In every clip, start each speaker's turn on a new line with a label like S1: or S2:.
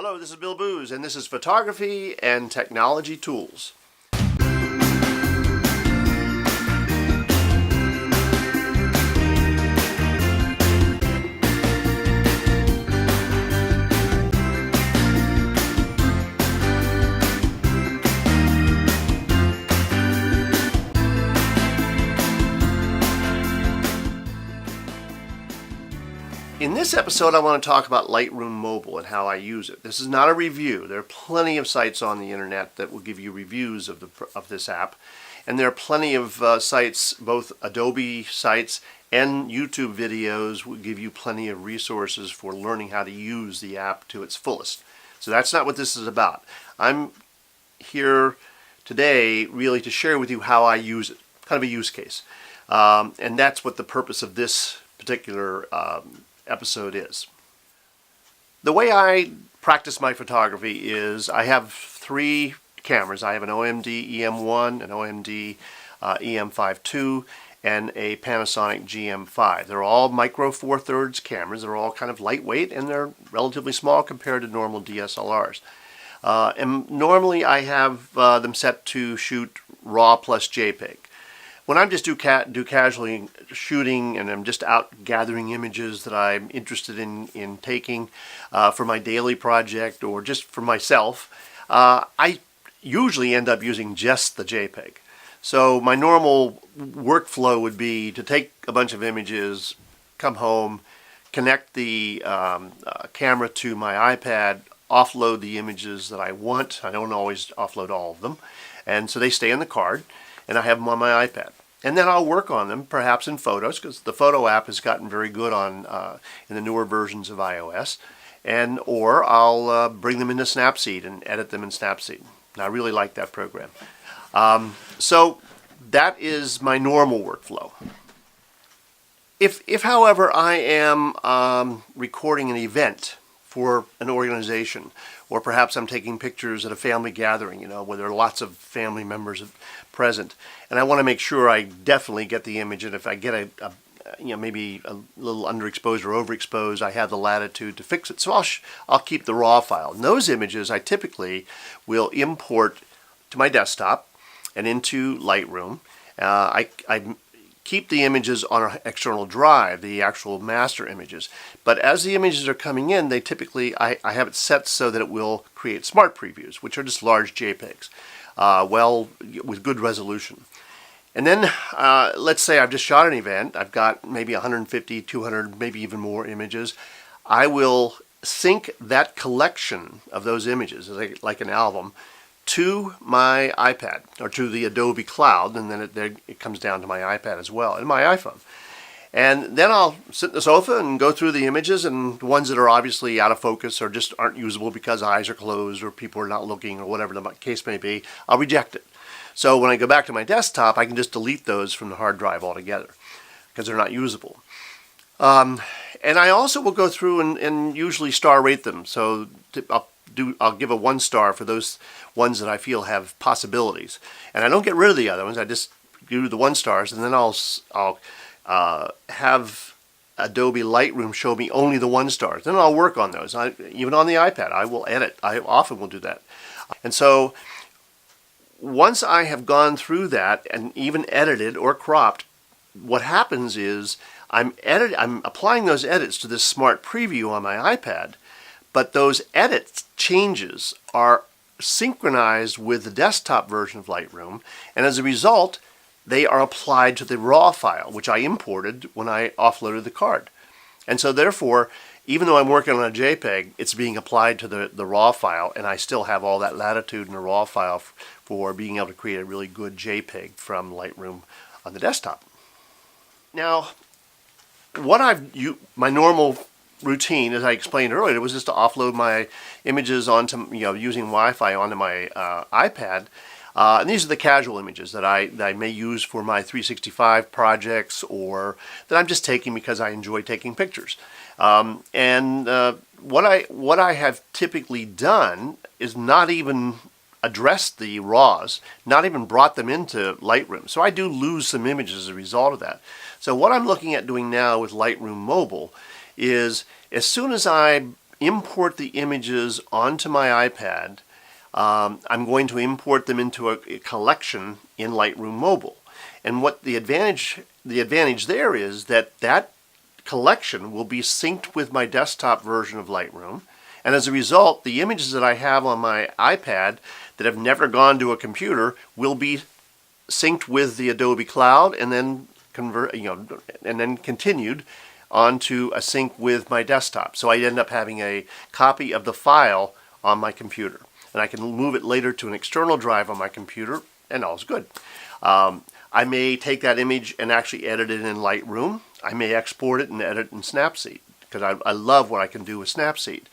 S1: Hello, this is Bill Booz, and this is Photography and Technology Tools. In this episode, I want to talk about Lightroom Mobile and how I use it. This is not a review. There are plenty of sites on the internet that will give you reviews of this app, and there are plenty of sites, both Adobe sites and YouTube videos, will give you plenty of resources for learning how to use the app to its fullest. So that's not what this is about. I'm here today really to share with you how I use it, kind of a use case, and that's what the purpose of this particular episode is. The way I practice my photography is I have three cameras. I have an OMD EM1, an OMD EM5 II, and a Panasonic GM5. They're all micro four thirds cameras. They're all kind of lightweight and they're relatively small compared to normal DSLRs. And normally I have them set to shoot RAW plus JPEG. When I'm just do casually shooting and I'm just out gathering images that I'm interested in taking for my daily project or just for myself, I usually end up using just the JPEG. So my normal workflow would be to take a bunch of images, come home, connect the camera to my iPad, offload the images that I want. I don't always offload all of them, and so they stay in the card, and I have them on my iPad. And then I'll work on them, perhaps in Photos, because the Photo app has gotten very good on in the newer versions of iOS, or I'll bring them into Snapseed and edit them in Snapseed. And I really like that program. So that is my normal workflow. If however, I am recording an event for an organization, or perhaps I'm taking pictures at a family gathering, where there are lots of family members present, and I want to make sure I definitely get the image, and if I get maybe a little underexposed or overexposed, I have the latitude to fix it. So I'll keep the RAW file. And those images I typically will import to my desktop and into Lightroom. I keep the images on an external drive, the actual master images. But as the images are coming in, they typically, I have it set so that it will create smart previews, which are just large JPEGs, with good resolution. And then let's say I've just shot an event. I've got maybe 150, 200, maybe even more images. I will sync that collection of those images, like an album, to my iPad or to the Adobe cloud, and then it comes down to my iPad as well and my iPhone. And then I'll sit in the sofa and go through the images, and the ones that are obviously out of focus or just aren't usable because eyes are closed or people are not looking or whatever the case may be, I'll reject it. So when I go back to my desktop, I can just delete those from the hard drive altogether because they're not usable. And I also will go through and usually star rate them. So I'll give a 1 star for those ones that I feel have possibilities, and I don't get rid of the other ones. I just do the 1 stars, and then I'll have Adobe Lightroom show me only the 1 stars. Then I'll work on those. Even on the iPad, I will edit. I often will do that. And so once I have gone through that and even edited or cropped, what happens is I'm applying those edits to this smart preview on my iPad. But those edit changes are synchronized with the desktop version of Lightroom, and as a result, they are applied to the RAW file, which I imported when I offloaded the card. And so therefore, even though I'm working on a JPEG, it's being applied to the RAW file, and I still have all that latitude in the RAW file for being able to create a really good JPEG from Lightroom on the desktop. Now, my normal routine, as I explained earlier, was just to offload my images onto, using Wi-Fi onto my iPad. And these are the casual images that I may use for my 365 projects, or that I'm just taking because I enjoy taking pictures. What I have typically done is not even addressed the RAWs, not even brought them into Lightroom. So I do lose some images as a result of that. So what I'm looking at doing now with Lightroom Mobile is, as soon as I import the images onto my iPad, I'm going to import them into a collection in Lightroom Mobile. And what the advantage there is that collection will be synced with my desktop version of Lightroom. And as a result, the images that I have on my iPad that have never gone to a computer will be synced with the Adobe Cloud and then continued onto a sync with my desktop. So I end up having a copy of the file on my computer. And I can move it later to an external drive on my computer, and all's good. I may take that image and actually edit it in Lightroom. I may export it and edit it in Snapseed, because I love what I can do with Snapseed.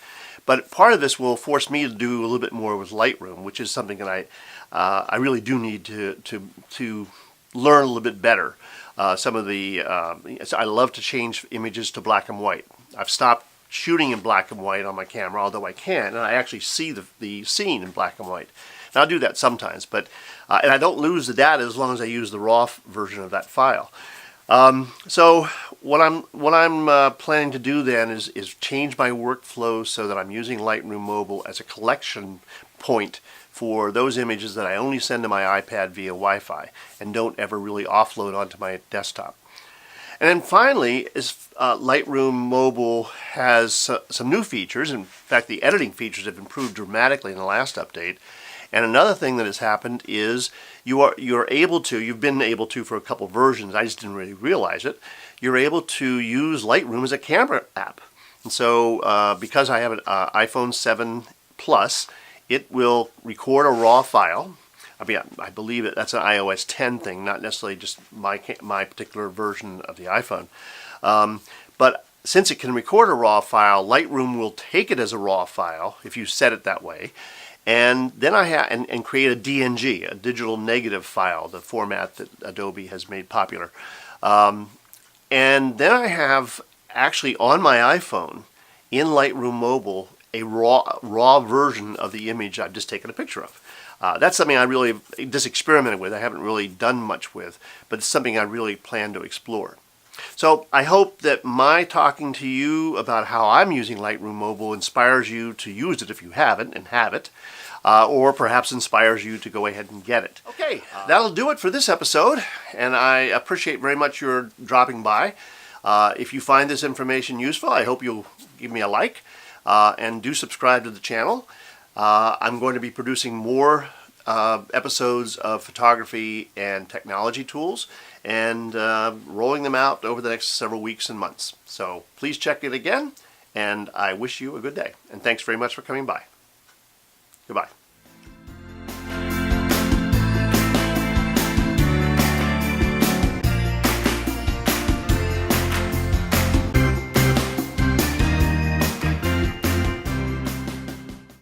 S1: But part of this will force me to do a little bit more with Lightroom, which is something that I really do need to learn a little bit better. Some of the I love to change images to black and white. I've stopped shooting in black and white on my camera, although I can, and I actually see the scene in black and white. And I'll do that sometimes, but and I don't lose the data as long as I use the raw version of that file. So what I'm planning to do then is change my workflow so that I'm using Lightroom Mobile as a collection point for those images that I only send to my iPad via Wi-Fi and don't ever really offload onto my desktop. And then finally, Lightroom Mobile has some new features. In fact, the editing features have improved dramatically in the last update. And another thing that has happened is you've been able to for a couple versions, I just didn't really realize it, you're able to use Lightroom as a camera app. And so because I have an iPhone 7 Plus, it will record a raw file. I mean, I believe that's an iOS 10 thing, not necessarily just my particular version of the iPhone. But since it can record a raw file, Lightroom will take it as a raw file if you set it that way, and then and create a DNG, a digital negative file, the format that Adobe has made popular. And then I have actually on my iPhone in Lightroom Mobile a raw version of the image I've just taken a picture of. That's something I really just experimented with. I haven't really done much with, but it's something I really plan to explore. So I hope that my talking to you about how I'm using Lightroom Mobile inspires you to use it if you haven't and have it, or perhaps inspires you to go ahead and get it. Okay, that'll do it for this episode, and I appreciate very much your dropping by. If you find this information useful, I hope you'll give me a like, and do subscribe to the channel. I'm going to be producing more episodes of photography and technology tools and rolling them out over the next several weeks and months. So please check it again, and I wish you a good day. And thanks very much for coming by. Goodbye.